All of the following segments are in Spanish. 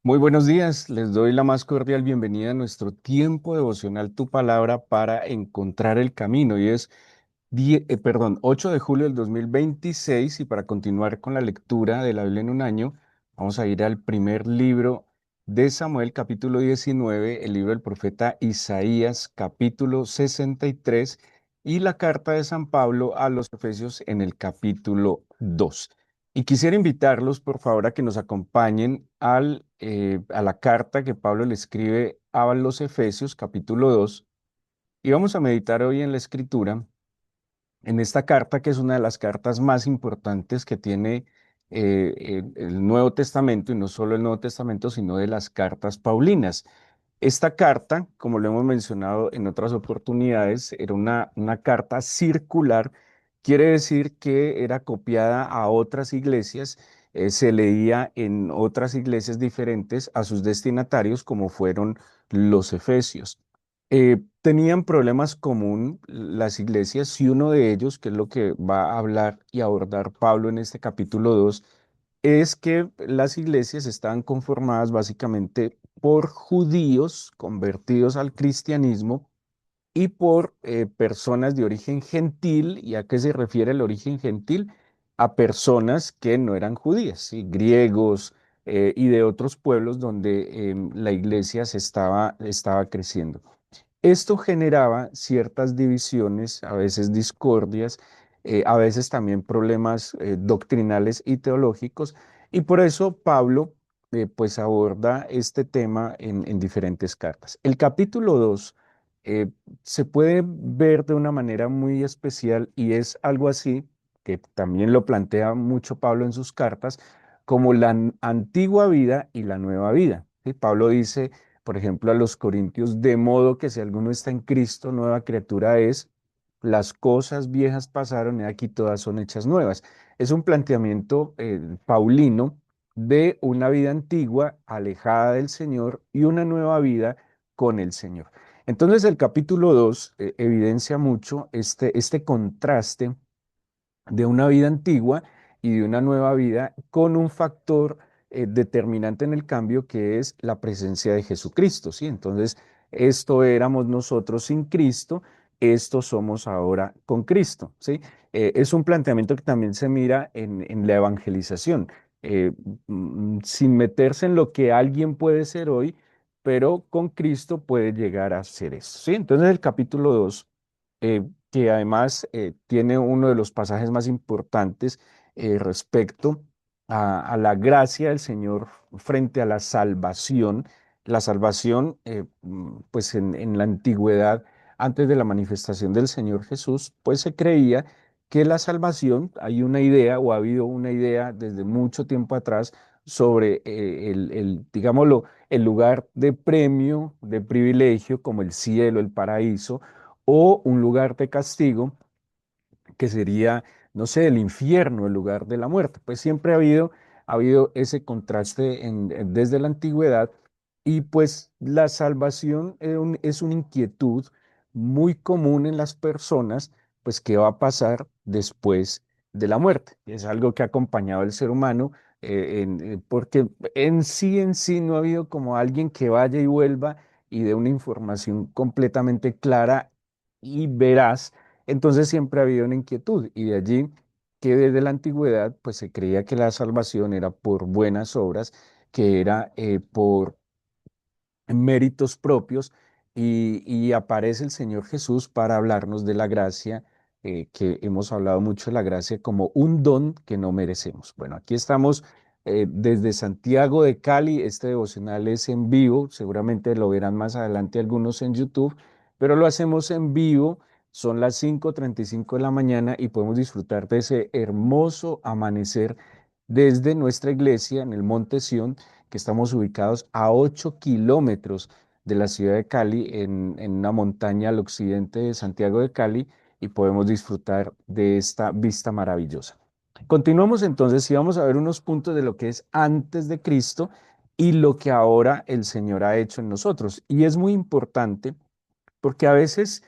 Muy buenos días, les doy la más cordial bienvenida a nuestro tiempo devocional Tu Palabra para encontrar el camino. Y es 8 de julio del 2026 y para continuar con la lectura de la Biblia en un año, vamos a ir al primer libro de Samuel, capítulo 19, el libro del profeta Isaías, capítulo 63 y la carta de San Pablo a los Efesios en el capítulo 2. Y quisiera invitarlos, por favor, a que nos acompañen a la carta que Pablo le escribe a los Efesios, capítulo 2, y vamos a meditar hoy en la escritura, en esta carta que es una de las cartas más importantes que tiene el Nuevo Testamento, y no solo el Nuevo Testamento, sino de las cartas paulinas. Esta carta, como lo hemos mencionado en otras oportunidades, era una carta circular. Quiere decir que era copiada a otras iglesias, se leía en otras iglesias diferentes a sus destinatarios, como fueron los efesios. Tenían problemas común las iglesias y uno de ellos, que es lo que va a hablar y abordar Pablo en este capítulo 2, es que las iglesias estaban conformadas básicamente por judíos convertidos al cristianismo y por personas de origen gentil. ¿Y a qué se refiere el origen gentil? A personas que no eran judías, ¿sí? Griegos y de otros pueblos donde la iglesia estaba creciendo. Esto generaba ciertas divisiones, a veces discordias, a veces también problemas doctrinales y teológicos, y por eso Pablo pues aborda este tema en diferentes cartas. El capítulo 2 eh, se puede ver de una manera muy especial y es algo así que también lo plantea mucho Pablo en sus cartas, como la antigua vida y la nueva vida. ¿Sí? Pablo dice, por ejemplo, a los Corintios, de modo que si alguno está en Cristo, nueva criatura es, las cosas viejas pasaron y aquí todas son hechas nuevas. Es un planteamiento paulino de una vida antigua alejada del Señor y una nueva vida con el Señor. Entonces el capítulo 2 evidencia mucho este contraste de una vida antigua y de una nueva vida con un factor determinante en el cambio que es la presencia de Jesucristo, ¿sí? Entonces, esto éramos nosotros sin Cristo, esto somos ahora con Cristo, ¿sí? Es un planteamiento que también se mira en la evangelización, eh, sin meterse en lo que alguien puede ser hoy, pero con Cristo puede llegar a ser eso, ¿sí? Entonces, el capítulo 2 que además tiene uno de los pasajes más importantes respecto a la gracia del Señor frente a la salvación. La salvación, pues en la antigüedad, antes de la manifestación del Señor Jesús, pues se creía que la salvación, hay una idea o ha habido una idea desde mucho tiempo atrás sobre digámoslo, el lugar de premio, de privilegio, como el cielo, el paraíso, o un lugar de castigo que sería, no sé, el infierno, el lugar de la muerte. Pues siempre ha habido ese contraste desde la antigüedad y pues la salvación es una inquietud muy común en las personas, pues qué va a pasar después de la muerte. Es algo que ha acompañado al ser humano. Porque en sí no ha habido como alguien que vaya y vuelva y dé una información completamente clara y veraz. Entonces siempre ha habido una inquietud y de allí que desde la antigüedad pues se creía que la salvación era por buenas obras, que era por méritos propios y aparece el Señor Jesús para hablarnos de la gracia, que hemos hablado mucho de la gracia como un don que no merecemos. Bueno, aquí estamos desde Santiago de Cali. Este devocional es en vivo, seguramente lo verán más adelante algunos en YouTube, pero lo hacemos en vivo. Son las 5:35 de la mañana y podemos disfrutar de ese hermoso amanecer desde nuestra iglesia en el Monte Sión, que estamos ubicados a 8 kilómetros de la ciudad de Cali, en una montaña al occidente de Santiago de Cali, y podemos disfrutar de esta vista maravillosa. Continuamos entonces y vamos a ver unos puntos de lo que es antes de Cristo y lo que ahora el Señor ha hecho en nosotros. Y es muy importante porque a veces,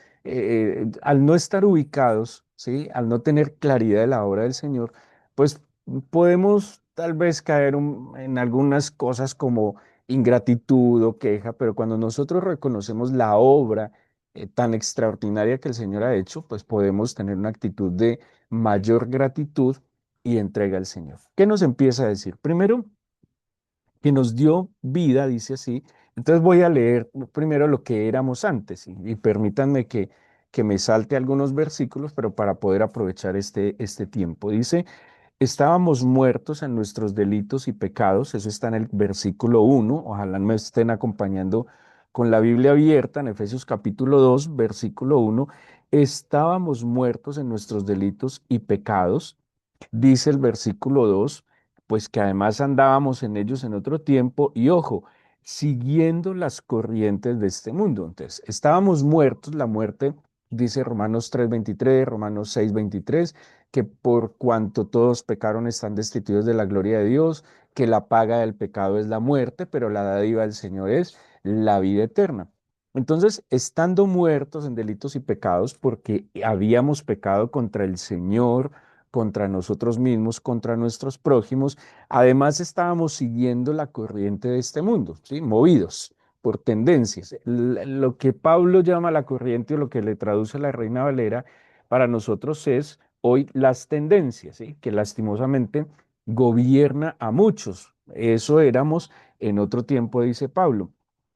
al no estar ubicados, ¿sí? Al no tener claridad de la obra del Señor, pues podemos tal vez caer en algunas cosas como ingratitud o queja, pero cuando nosotros reconocemos la obra tan extraordinaria que el Señor ha hecho, pues podemos tener una actitud de mayor gratitud y entrega al Señor. ¿Qué nos empieza a decir? Primero, que nos dio vida, dice así. Entonces voy a leer primero lo que éramos antes y permítanme que me salte algunos versículos, pero para poder aprovechar este tiempo. Dice, estábamos muertos en nuestros delitos y pecados, eso está en el versículo 1, ojalá me estén acompañando con la Biblia abierta en Efesios capítulo 2, versículo 1, estábamos muertos en nuestros delitos y pecados, dice el versículo 2, pues que además andábamos en ellos en otro tiempo y ojo, siguiendo las corrientes de este mundo. Entonces, estábamos muertos, la muerte, dice Romanos 3:23, Romanos 6:23, que por cuanto todos pecaron están destituidos de la gloria de Dios, que la paga del pecado es la muerte, pero la dádiva del Señor es la vida eterna. Entonces, estando muertos en delitos y pecados, porque habíamos pecado contra el Señor, contra nosotros mismos, contra nuestros prójimos, además estábamos siguiendo la corriente de este mundo, ¿sí? Movidos por tendencias. Lo que Pablo llama la corriente o lo que le traduce la Reina Valera, para nosotros es hoy las tendencias, ¿sí? Que lastimosamente gobierna a muchos. Eso éramos en otro tiempo, dice Pablo.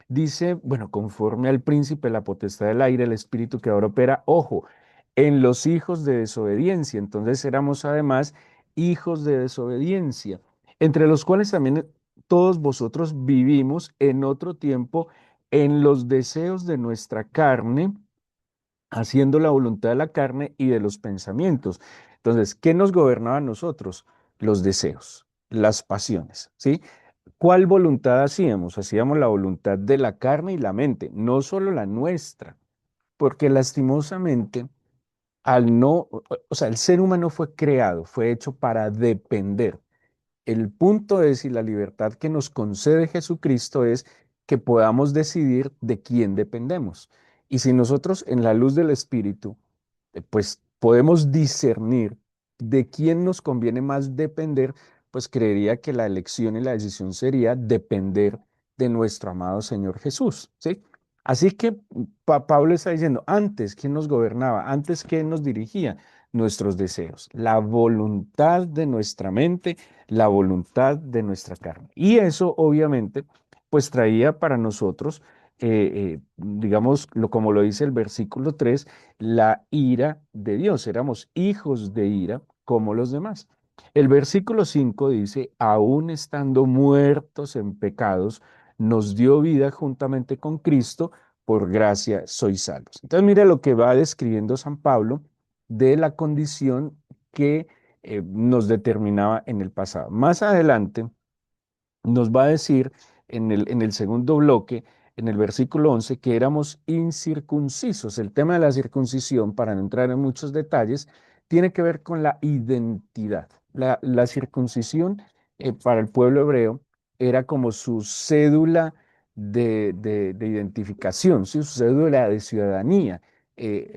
Dice, bueno, conforme al príncipe, la potestad del aire, el espíritu que ahora opera, ojo, en los hijos de desobediencia. Entonces éramos además hijos de desobediencia, entre los cuales también todos vosotros vivimos en otro tiempo en los deseos de nuestra carne, haciendo la voluntad de la carne y de los pensamientos. Entonces, ¿qué nos gobernaba a nosotros? Los deseos, las pasiones, ¿sí? ¿Cuál voluntad hacíamos? Hacíamos la voluntad de la carne y la mente, no solo la nuestra, porque lastimosamente al no, o sea, el ser humano fue creado, fue hecho para depender. El punto es, y la libertad que nos concede Jesucristo es que podamos decidir de quién dependemos. Y si nosotros en la luz del Espíritu, pues podemos discernir de quién nos conviene más depender, pues creería que la elección y la decisión sería depender de nuestro amado Señor Jesús, ¿sí? Así que Pablo está diciendo, antes, ¿quién nos gobernaba? Antes, ¿quién nos dirigía? Nuestros deseos, la voluntad de nuestra mente, la voluntad de nuestra carne. Y eso obviamente pues traía para nosotros, digamos, como lo dice el versículo 3, la ira de Dios. Éramos hijos de ira como los demás. El versículo 5 dice, aún estando muertos en pecados, nos dio vida juntamente con Cristo, por gracia sois salvos. Entonces mire lo que va describiendo San Pablo de la condición que nos determinaba en el pasado. Más adelante nos va a decir en el segundo bloque, en el versículo 11, que éramos incircuncisos. El tema de la circuncisión, para no entrar en muchos detalles, tiene que ver con la identidad. La circuncisión para el pueblo hebreo era como su cédula de identificación, ¿sí? Su cédula de ciudadanía.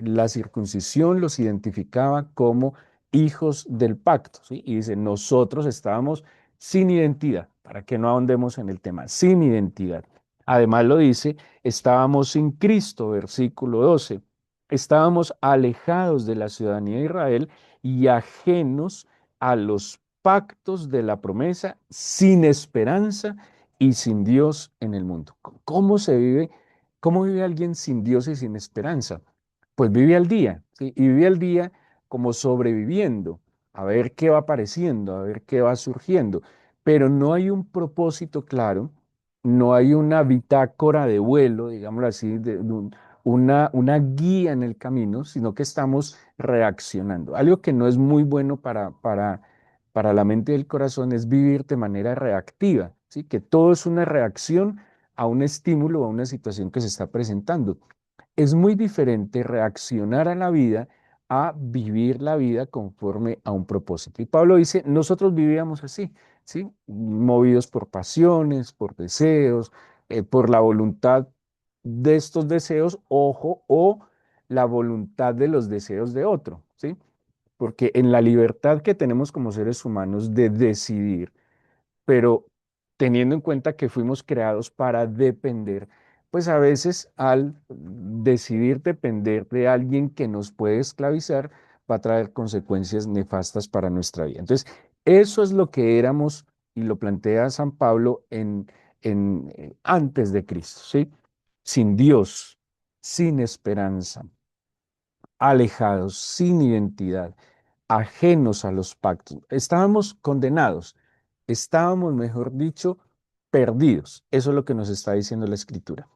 La circuncisión los identificaba como hijos del pacto, ¿sí? Y dice, nosotros estábamos sin identidad, para que no ahondemos en el tema, sin identidad. Además lo dice, estábamos sin Cristo, versículo 12, estábamos alejados de la ciudadanía de Israel y ajenos a los pactos de la promesa, sin esperanza y sin Dios en el mundo. ¿Cómo se vive? ¿Cómo vive alguien sin Dios y sin esperanza? Pues vive al día, ¿sí? Y vive al día como sobreviviendo, a ver qué va apareciendo, a ver qué va surgiendo, pero no hay un propósito claro, no hay una bitácora de vuelo, digámoslo así, una guía en el camino, sino que estamos reaccionando. Algo que no es muy bueno para la mente y el corazón es vivir de manera reactiva, ¿sí? Que todo es una reacción a un estímulo o a una situación que se está presentando. Es muy diferente reaccionar a la vida a vivir la vida conforme a un propósito. Y Pablo dice, nosotros vivíamos así, ¿sí? Movidos por pasiones, por deseos, por la voluntad de estos deseos, ojo, o la voluntad de los deseos de otro, ¿sí? Porque en la libertad que tenemos como seres humanos de decidir, pero teniendo en cuenta que fuimos creados para depender, pues a veces al decidir depender de alguien que nos puede esclavizar, va a traer consecuencias nefastas para nuestra vida. Entonces, eso es lo que éramos y lo plantea San Pablo antes de Cristo, ¿sí? Sin Dios, sin esperanza, alejados, sin identidad, ajenos a los pactos. Estábamos condenados, estábamos, mejor dicho, perdidos. Eso es lo que nos está diciendo la Escritura.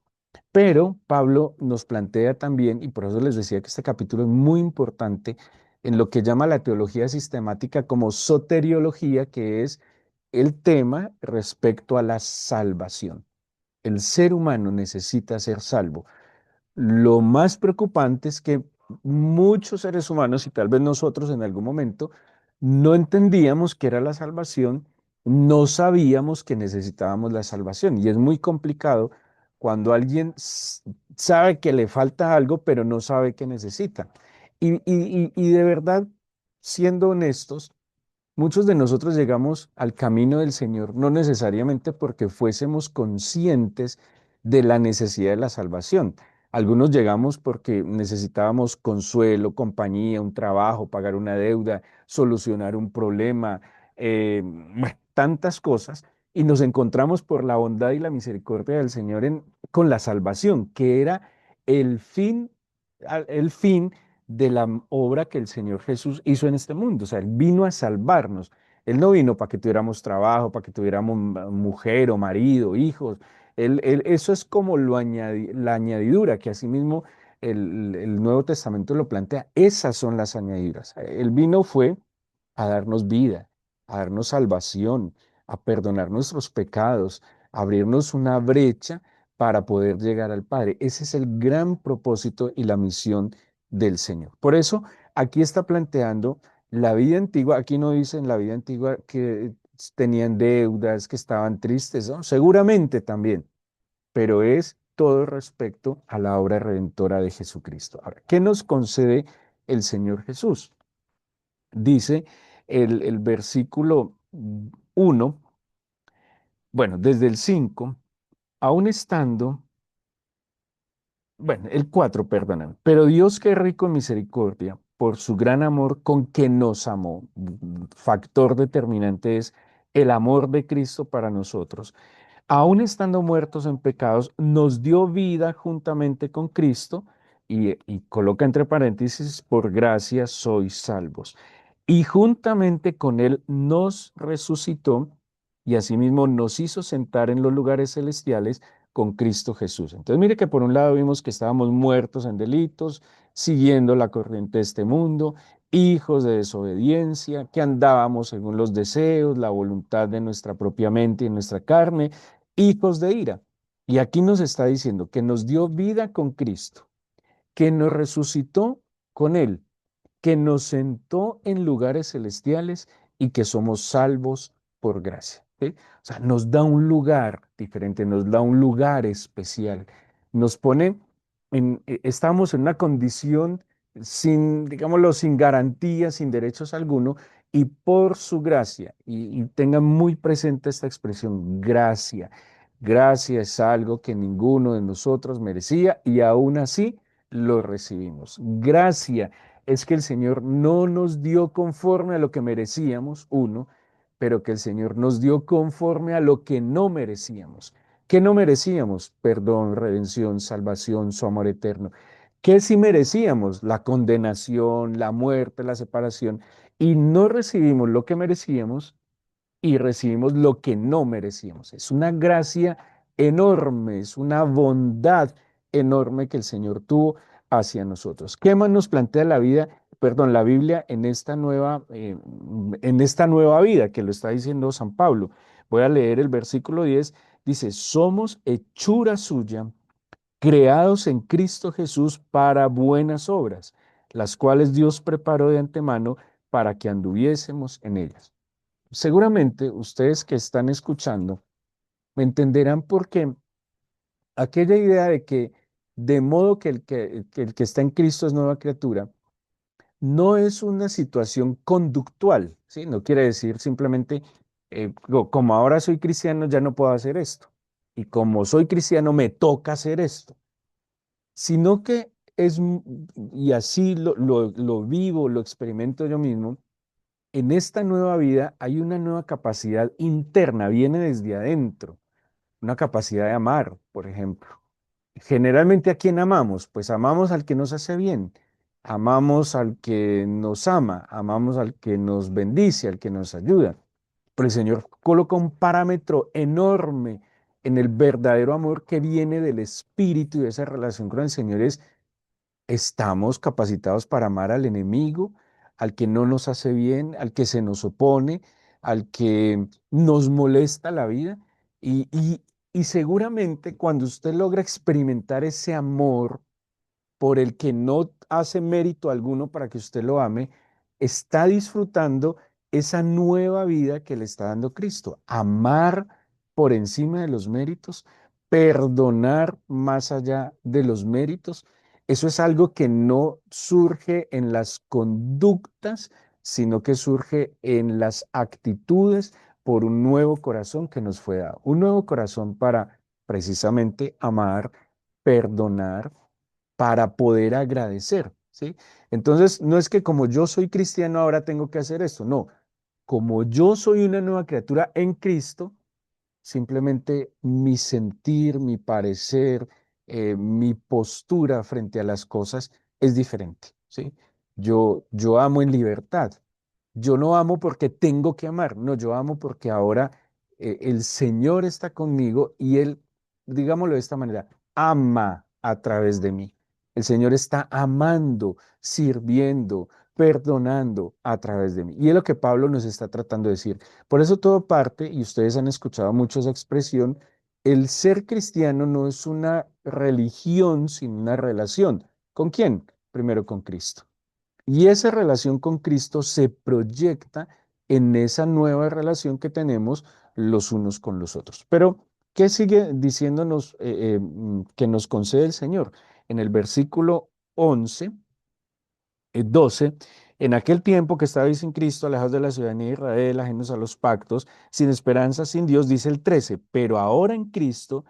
Pero Pablo nos plantea también, y por eso les decía que este capítulo es muy importante, en lo que llama la teología sistemática como soteriología, que es el tema respecto a la salvación. El ser humano necesita ser salvo. Lo más preocupante es que muchos seres humanos, y tal vez nosotros en algún momento, no entendíamos qué era la salvación, no sabíamos que necesitábamos la salvación. Y es muy complicado cuando alguien sabe que le falta algo, pero no sabe que necesita. Y de verdad, siendo honestos, muchos de nosotros llegamos al camino del Señor no necesariamente porque fuésemos conscientes de la necesidad de la salvación. Algunos llegamos porque necesitábamos consuelo, compañía, un trabajo, pagar una deuda, solucionar un problema, bueno, tantas cosas. Y nos encontramos por la bondad y la misericordia del Señor con la salvación, que era el fin, el fin de la obra que el Señor Jesús hizo en este mundo. O sea, Él vino a salvarnos. Él no vino para que tuviéramos trabajo, para que tuviéramos mujer o marido, hijos. Eso es como la añadidura, que asimismo el Nuevo Testamento lo plantea. Esas son las añadiduras. Él vino fue a darnos vida, a darnos salvación, a perdonar nuestros pecados, a abrirnos una brecha para poder llegar al Padre. Ese es el gran propósito y la misión del Señor. Por eso, aquí está planteando la vida antigua. Aquí no dice en la vida antigua que tenían deudas, que estaban tristes, ¿no? Seguramente también, pero es todo respecto a la obra redentora de Jesucristo. Ahora, ¿qué nos concede el Señor Jesús? Dice el versículo 1, bueno, desde el 5, aún estando. Bueno, el 4, perdóname. Pero Dios, que es rico en misericordia, por su gran amor con que nos amó, factor determinante es el amor de Cristo para nosotros, aun estando muertos en pecados, nos dio vida juntamente con Cristo, y coloca entre paréntesis, por gracia sois salvos. Y juntamente con Él nos resucitó y asimismo nos hizo sentar en los lugares celestiales con Cristo Jesús. Entonces mire que por un lado vimos que estábamos muertos en delitos, siguiendo la corriente de este mundo, hijos de desobediencia, que andábamos según los deseos, la voluntad de nuestra propia mente y nuestra carne, hijos de ira. Y aquí nos está diciendo que nos dio vida con Cristo, que nos resucitó con Él, que nos sentó en lugares celestiales y que somos salvos por gracia. ¿Sí? O sea, nos da un lugar diferente, nos da un lugar especial, nos pone estamos en una condición sin, digámoslo, sin garantía, sin derechos alguno, y por su gracia, y tengan muy presente esta expresión, gracia. Gracia es algo que ninguno de nosotros merecía y aún así lo recibimos. Gracia es que el Señor no nos dio conforme a lo que merecíamos, uno, pero que el Señor nos dio conforme a lo que no merecíamos. ¿Qué no merecíamos? Perdón, redención, salvación, su amor eterno. ¿Qué sí merecíamos? La condenación, la muerte, la separación. Y no recibimos lo que merecíamos y recibimos lo que no merecíamos. Es una gracia enorme, es una bondad enorme que el Señor tuvo hacia nosotros. ¿Qué más nos plantea la vida, perdón, la Biblia en esta nueva vida que lo está diciendo San Pablo? Voy a leer el versículo 10. Dice, somos hechura suya, creados en Cristo Jesús para buenas obras, las cuales Dios preparó de antemano para que anduviésemos en ellas. Seguramente ustedes que están escuchando me entenderán porque aquella idea de que de modo que el que está en Cristo es nueva criatura, no es una situación conductual, ¿sí? No quiere decir simplemente como ahora soy cristiano ya no puedo hacer esto. Y como soy cristiano me toca hacer esto. Sino que y así lo vivo, lo experimento yo mismo, en esta nueva vida hay una nueva capacidad interna, viene desde adentro, una capacidad de amar, por ejemplo. Generalmente, ¿a quién amamos? Pues amamos al que nos hace bien, amamos al que nos ama, amamos al que nos bendice, al que nos ayuda. Pero el Señor coloca un parámetro enorme en el verdadero amor que viene del Espíritu y de esa relación con el Señor es: estamos capacitados para amar al enemigo, al que no nos hace bien, al que se nos opone, al que nos molesta la vida. Y, y, y seguramente cuando usted logra experimentar ese amor por el que no hace mérito alguno para que usted lo ame, está disfrutando esa nueva vida que le está dando Cristo. Amar por encima de los méritos, perdonar más allá de los méritos. Eso es algo que no surge en las conductas, sino que surge en las actitudes por un nuevo corazón que nos fue dado. Un nuevo corazón para precisamente amar, perdonar, para poder agradecer, ¿sí? Entonces, no es que como yo soy cristiano ahora tengo que hacer esto, no. Como yo soy una nueva criatura en Cristo, simplemente mi sentir, mi parecer, mi postura frente a las cosas es diferente, ¿sí? Yo amo en libertad. Yo no amo porque tengo que amar, no, yo amo porque ahora el Señor está conmigo y Él, digámoslo de esta manera, ama a través de mí. El Señor está amando, sirviendo, perdonando a través de mí. Y es lo que Pablo nos está tratando de decir. Por eso todo parte, y ustedes han escuchado mucho esa expresión, el ser cristiano no es una religión, sino una relación. ¿Con quién? Primero con Cristo. Y esa relación con Cristo se proyecta en esa nueva relación que tenemos los unos con los otros. Pero, ¿qué sigue diciéndonos que nos concede el Señor? En el versículo 11 12, en aquel tiempo que estabais sin Cristo, alejados de la ciudadanía de Israel, ajenos a los pactos, sin esperanza, sin Dios, dice el 13, pero ahora en Cristo,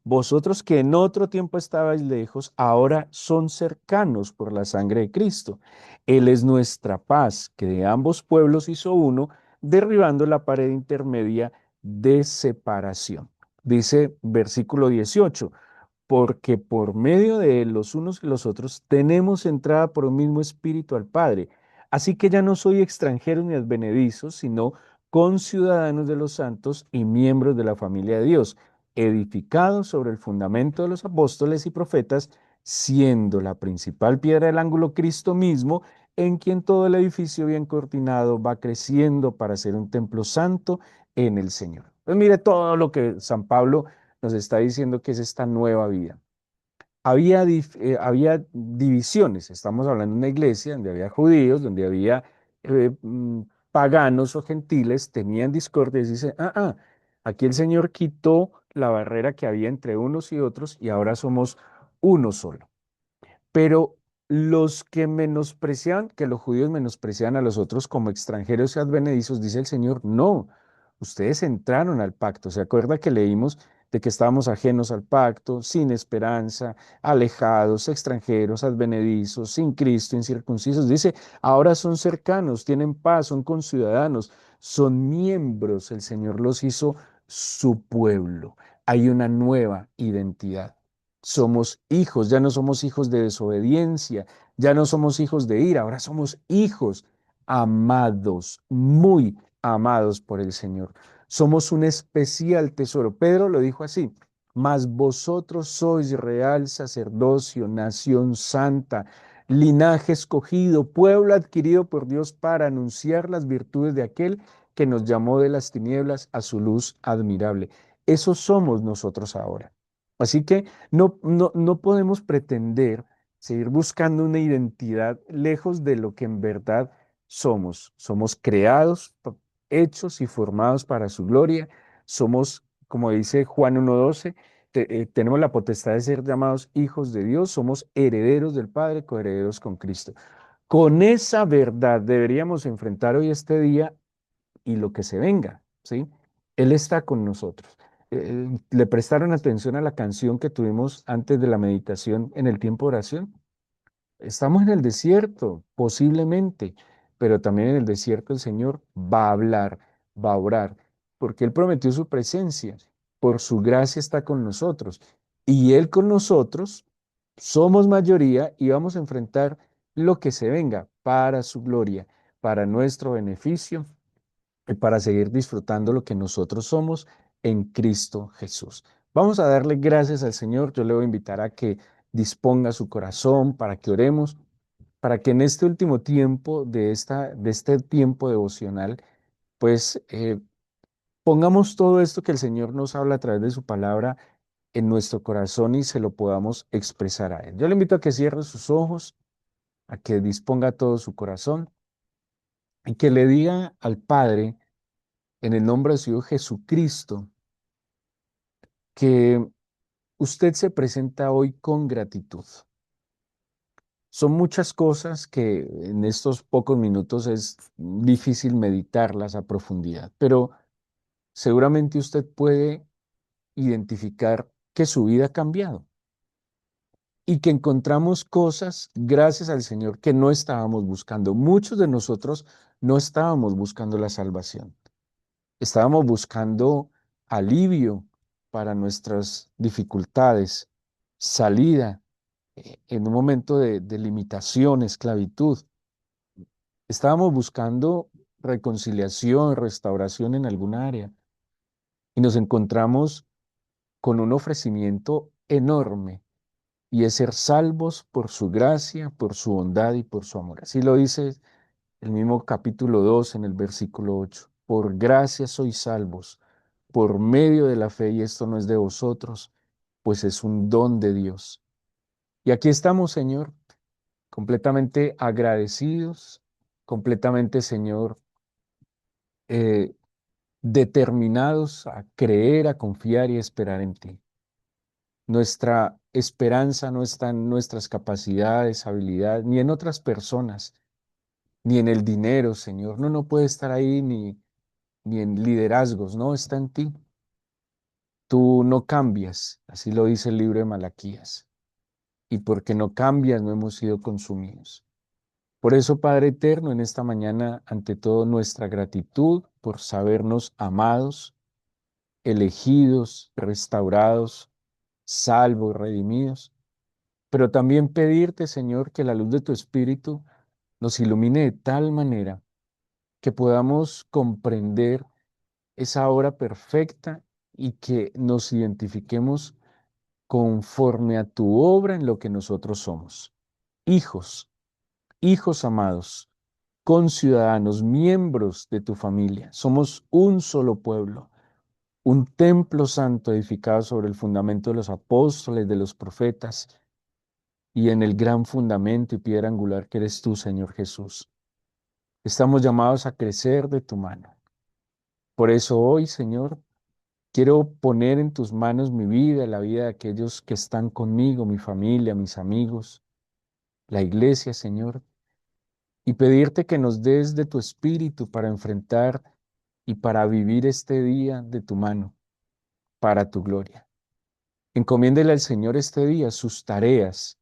vosotros que en otro tiempo estabais lejos, ahora son cercanos por la sangre de Cristo. Él es nuestra paz, que de ambos pueblos hizo uno, derribando la pared intermedia de separación. Dice versículo 18, porque por medio de él, los unos y los otros, tenemos entrada por un mismo espíritu al Padre. Así que ya no soy extranjero ni advenedizo, sino conciudadanos de los santos y miembros de la familia de Dios, edificados sobre el fundamento de los apóstoles y profetas, siendo la principal piedra del ángulo Cristo mismo, en quien todo el edificio bien coordinado va creciendo para ser un templo santo en el Señor. Pues mire todo lo que San Pablo nos está diciendo que es esta nueva vida. Había divisiones, estamos hablando de una iglesia donde había judíos, donde había paganos o gentiles, tenían discordia y dice, aquí el Señor quitó la barrera que había entre unos y otros y ahora somos uno solo. Pero los que menosprecian, que los judíos menosprecian a los otros como extranjeros y advenedizos, dice el Señor, no, ustedes entraron al pacto. ¿Se acuerda que leímos de que estábamos ajenos al pacto, sin esperanza, alejados, extranjeros, advenedizos, sin Cristo, incircuncisos? Dice, ahora son cercanos, tienen paz, son conciudadanos, son miembros, el Señor los hizo su pueblo. Hay una nueva identidad. Somos hijos, ya no somos hijos de desobediencia, ya no somos hijos de ira, ahora somos hijos amados, muy amados por el Señor. Somos un especial tesoro. Pedro lo dijo así, mas vosotros sois real sacerdocio, nación santa, linaje escogido, pueblo adquirido por Dios para anunciar las virtudes de aquel que nos llamó de las tinieblas a su luz admirable. Eso somos nosotros ahora. Así que no podemos pretender seguir buscando una identidad lejos de lo que en verdad somos. Somos creados, hechos y formados para su gloria. Somos, como dice Juan 1:12, tenemos la potestad de ser llamados hijos de Dios. Somos herederos del Padre, coherederos con Cristo. Con esa verdad deberíamos enfrentar hoy este día y lo que se venga. ¿sí? Él está con nosotros. ¿Le prestaron atención a la canción que tuvimos antes de la meditación en el tiempo de oración? Estamos en el desierto, posiblemente, pero también en el desierto el Señor va a hablar, va a orar, porque Él prometió su presencia, por su gracia está con nosotros, y Él con nosotros somos mayoría y vamos a enfrentar lo que se venga para su gloria, para nuestro beneficio y para seguir disfrutando lo que nosotros somos en Cristo Jesús. Vamos a darle gracias al Señor. Yo le voy a invitar a que disponga su corazón para que oremos, para que en este último tiempo de este tiempo devocional, pues pongamos todo esto que el Señor nos habla a través de su palabra en nuestro corazón y se lo podamos expresar a Él. Yo le invito a que cierre sus ojos, a que disponga todo su corazón y que le diga al Padre, en el nombre de su Hijo Jesucristo, que usted se presenta hoy con gratitud. Son muchas cosas que en estos pocos minutos es difícil meditarlas a profundidad, pero seguramente usted puede identificar que su vida ha cambiado y que encontramos cosas gracias al Señor que no estábamos buscando. Muchos de nosotros no estábamos buscando la salvación. Estábamos buscando alivio para nuestras dificultades, salida en un momento de limitación, esclavitud. Estábamos buscando reconciliación, restauración en alguna área y nos encontramos con un ofrecimiento enorme y es ser salvos por su gracia, por su bondad y por su amor. Así lo dice el mismo capítulo 2 en el versículo 8. Por gracia sois salvos, por medio de la fe, y esto no es de vosotros, pues es un don de Dios. Y aquí estamos, Señor, completamente agradecidos, completamente, Señor, eh, determinados a creer, a confiar y a esperar en ti. Nuestra esperanza no está en nuestras capacidades, habilidades, ni en otras personas, ni en el dinero, Señor. No, no puede estar ahí ni en liderazgos, no, está en ti. Tú no cambias, así lo dice el libro de Malaquías. Y porque no cambias, no hemos sido consumidos. Por eso, Padre eterno, en esta mañana, ante todo, nuestra gratitud por sabernos amados, elegidos, restaurados, salvos, redimidos. Pero también pedirte, Señor, que la luz de tu Espíritu nos ilumine de tal manera que podamos comprender esa obra perfecta y que nos identifiquemos conforme a tu obra en lo que nosotros somos. Hijos, hijos amados, conciudadanos, miembros de tu familia. Somos un solo pueblo, un templo santo edificado sobre el fundamento de los apóstoles, de los profetas y en el gran fundamento y piedra angular que eres tú, Señor Jesús. Estamos llamados a crecer de tu mano. Por eso hoy, Señor, quiero poner en tus manos mi vida, la vida de aquellos que están conmigo, mi familia, mis amigos, la iglesia, Señor, y pedirte que nos des de tu espíritu para enfrentar y para vivir este día de tu mano, para tu gloria. Encomiéndele al Señor este día sus tareas,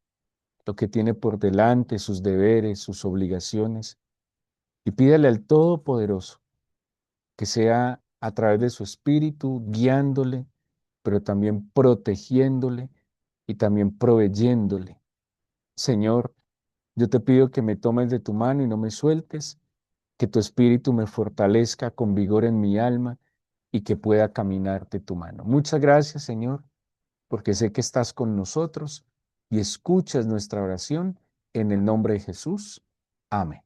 lo que tiene por delante, sus deberes, sus obligaciones, y pídale al Todopoderoso que sea a través de su espíritu guiándole, pero también protegiéndole y también proveyéndole. Señor, yo te pido que me tomes de tu mano y no me sueltes, que tu espíritu me fortalezca con vigor en mi alma y que pueda caminar de tu mano. Muchas gracias, Señor, porque sé que estás con nosotros y escuchas nuestra oración en el nombre de Jesús. Amén.